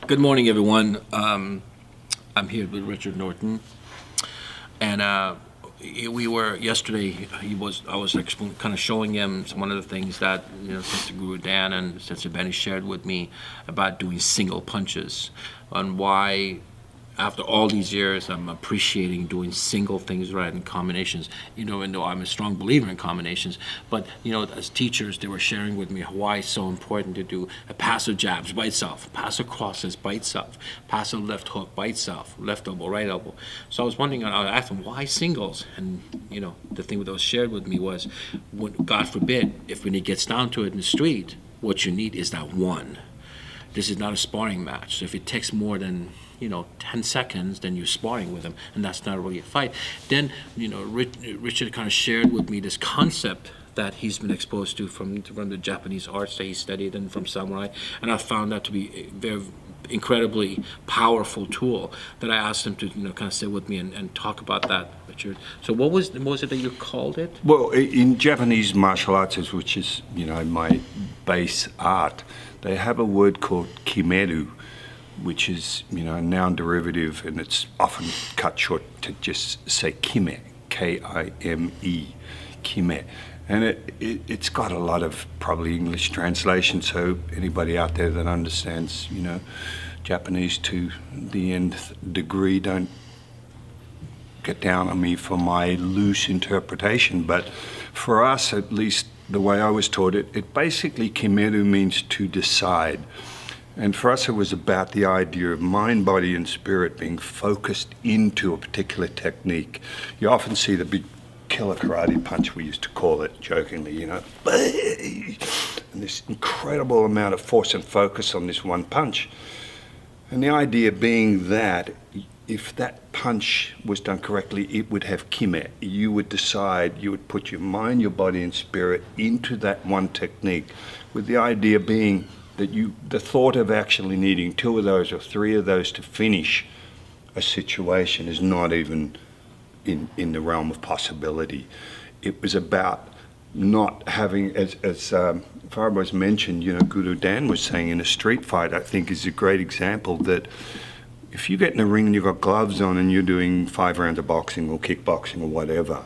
Good morning, everyone. I'm here with Richard Norton, and we were yesterday. I was kind of showing him some one of the things that Sister Guru Dan and Sister Benny shared with me about doing single punches, and why after all these years, I'm appreciating doing single things right in combinations. Even though I'm a strong believer in combinations, but as teachers, they were sharing with me why it's so important to do a passive jabs by itself, passive crosses by itself, passive left hook by itself, left elbow, right elbow. So I was wondering, I asked them why singles, and the thing that was shared with me was, God forbid, if when it gets down to it in the street, what you need is that one. This is not a sparring match. So if it takes more than 10 seconds, then you're sparring with him, and that's not really a fight. Then, Richard kind of shared with me this concept that he's been exposed to from the Japanese arts that he studied and from samurai, and I found that to be a very incredibly powerful tool that I asked him to kind of sit with me and talk about that, Richard. So what was it that you called it? Well, in Japanese martial arts, which is my base art, they have a word called kimeru, which is a noun derivative, and it's often cut short to just say Kime, K-I-M-E, Kime. And it's got a lot of probably English translation, so anybody out there that understands Japanese to the nth degree, don't get down on me for my loose interpretation. But for us, at least the way I was taught it basically, kimeru means to decide. And for us, it was about the idea of mind, body, and spirit being focused into a particular technique. You often see the big killer karate punch, we used to call it jokingly, and this incredible amount of force and focus on this one punch. And the idea being that if that punch was done correctly, it would have kime. You would decide, you would put your mind, your body, and spirit into that one technique, with the idea being that the thought of actually needing two of those or three of those to finish a situation is not even in the realm of possibility. It was about not having, as Fariborz mentioned, Guru Dan was saying in a street fight, I think is a great example that if you get in the ring and you've got gloves on and you're doing 5 rounds of boxing or kickboxing or whatever,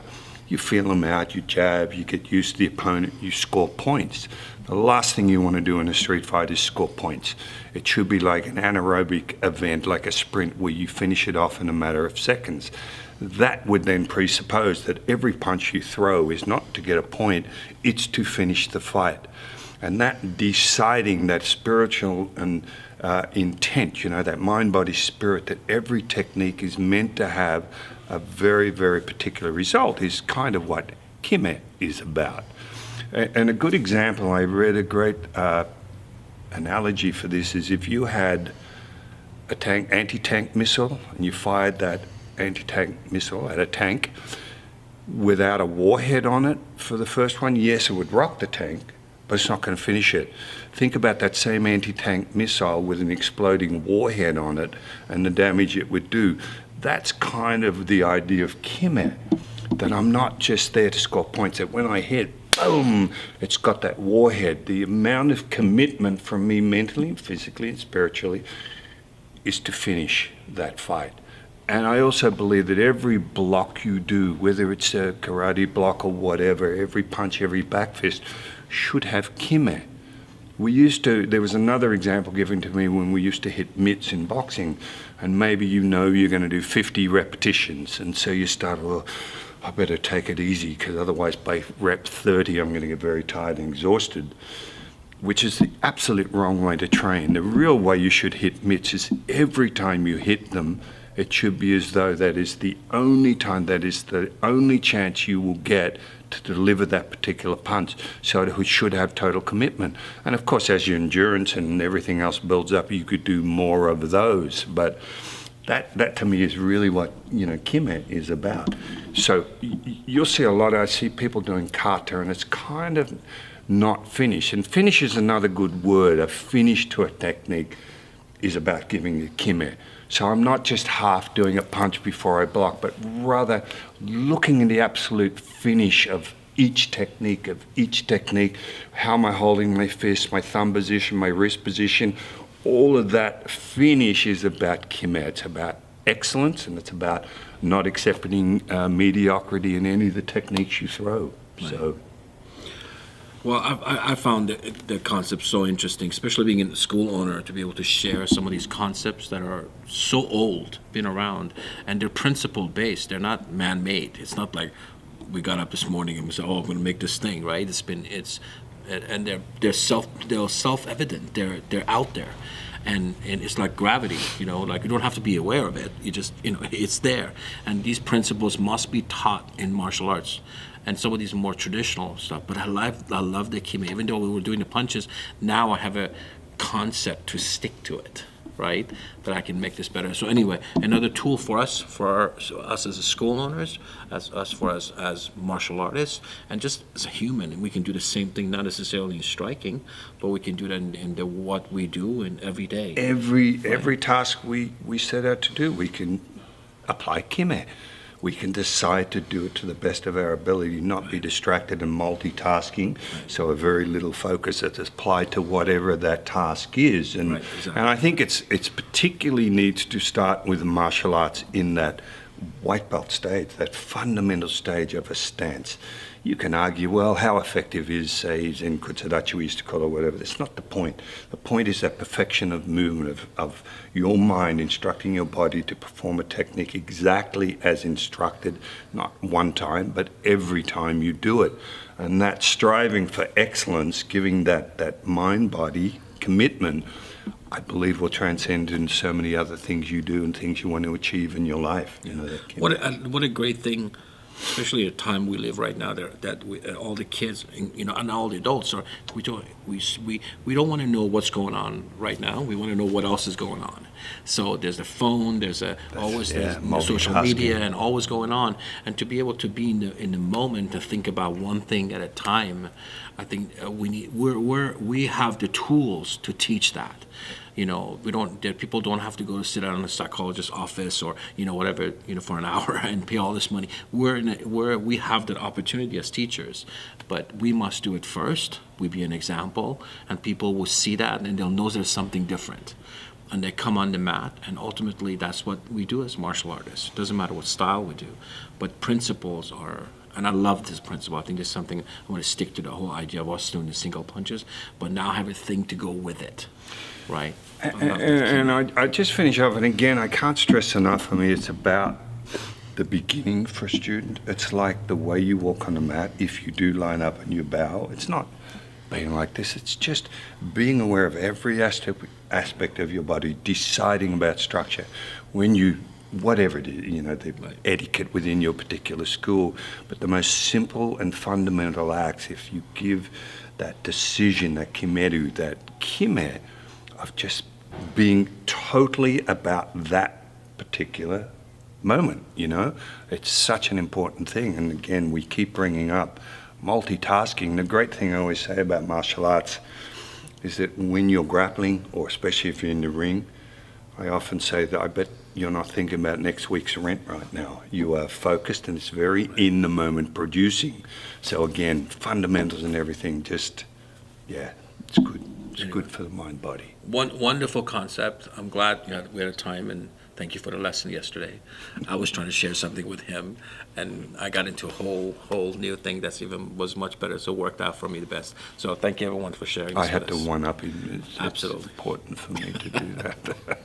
you feel them out, you jab, you get used to the opponent, you score points. The last thing you want to do in a street fight is score points. It should be like an anaerobic event, like a sprint, where you finish it off in a matter of seconds. That would then presuppose that every punch you throw is not to get a point, it's to finish the fight. And that deciding, that spiritual and intent, that mind, body, spirit, that every technique is meant to have a very, very particular result is kind of what Kime is about. And a good example, I read a great analogy for this, is if you had a anti-tank missile and you fired that anti-tank missile at a tank without a warhead on it for the first one, yes, it would rock the tank, but it's not going to finish it. Think about that same anti-tank missile with an exploding warhead on it and the damage it would do. That's kind of the idea of Kime, that I'm not just there to score points, that when I hit, boom, it's got that warhead. The amount of commitment from me mentally, physically, and spiritually is to finish that fight. And I also believe that every block you do, whether it's a karate block or whatever, every punch, every back fist, should have Kime. There was another example given to me when we used to hit mitts in boxing, and maybe you're going to do 50 repetitions, and so you start, I better take it easy, because otherwise by rep 30 I'm going to get very tired and exhausted, which is the absolute wrong way to train. The real way you should hit mitts is every time you hit them, it should be as though that is the only time, that is the only chance you will get to deliver that particular punch. So it should have total commitment. And of course, as your endurance and everything else builds up, you could do more of those. But that to me is really what Kime is about. So you'll see I see people doing kata, and it's kind of not finish. And finish is another good word. A finish to a technique is about giving the Kime. So I'm not just half doing a punch before I block, but rather looking at the absolute finish of each technique. How am I holding my fist, my thumb position, my wrist position, all of that finish is about Kime. It's about excellence, and it's about not accepting mediocrity in any of the techniques you throw. Right. So, Well, I found the concept so interesting, especially being a school owner, to be able to share some of these concepts that are so old, been around, and they're principle based. They're not man made. It's not like we got up this morning and we said, "Oh, I'm going to make this thing," right? And they're self evident. They're out there, and it's like gravity. Like you don't have to be aware of it. You just it's there, and these principles must be taught in martial arts. And some of these more traditional stuff. But I love the Kime. Even though we were doing the punches, now I have a concept to stick to it, right? That I can make this better. So anyway, another tool for us, us as school owners, as martial artists, and just as a human. And we can do the same thing, not necessarily in striking, but we can do that in what we do in every day. every task we set out to do, we can apply Kime. We can decide to do it to the best of our ability, not be distracted and multitasking, so a very little focus that's applied to whatever that task is. And Right, exactly. and I think it's particularly needs to start with martial arts in that white belt stage, that fundamental stage of a stance. You can argue, well, how effective is, say, Zen Kutsadachi, we used to call it, whatever. That's not the point. The point is that perfection of movement, of your mind instructing your body to perform a technique exactly as instructed, not one time, but every time you do it. And that striving for excellence, giving that mind-body commitment, I believe will transcend in so many other things you do and things you want to achieve in your life. What a great thing, especially at the time we live right now. All the kids, and all the adults are. We don't want to know what's going on right now. We want to know what else is going on. So there's the phone. There's social media, and always going on. And to be able to be in the moment to think about one thing at a time, I think we have the tools to teach that. People don't have to go to sit down in a psychologist's office or whatever for an hour and pay all this money. We have that opportunity as teachers, but we must do it first. We be an example, and people will see that and they'll know there's something different, and they come on the mat. And ultimately, that's what we do as martial artists. It doesn't matter what style we do, but principles are. And I love this principle. I think there's something I want to stick to, the whole idea of us doing the single punches, but now have a thing to go with it, right? And I just finish off, and again, I can't stress enough, it's about the beginning for a student. It's like the way you walk on the mat. If you do line up and you bow, it's not being like this. It's just being aware of every aspect of your body, deciding about structure. When you whatever it is, the etiquette within your particular school, but the most simple and fundamental acts, if you give that decision, that kimeru, that kime, of just being totally about that particular moment, it's such an important thing. And again, we keep bringing up multitasking. The great thing I always say about martial arts is that when you're grappling, or especially if you're in the ring, I often say that I bet you're not thinking about next week's rent right now. You are focused, and it's very in the moment producing. So again, fundamentals and everything, it's good. It's good for the mind body. One wonderful concept. I'm glad we had a time, and thank you for the lesson yesterday. I was trying to share something with him, and I got into a whole new thing that's was much better. So it worked out for me the best. So thank you everyone for sharing this I had with us. to one up him. It's Absolutely important for me to do that.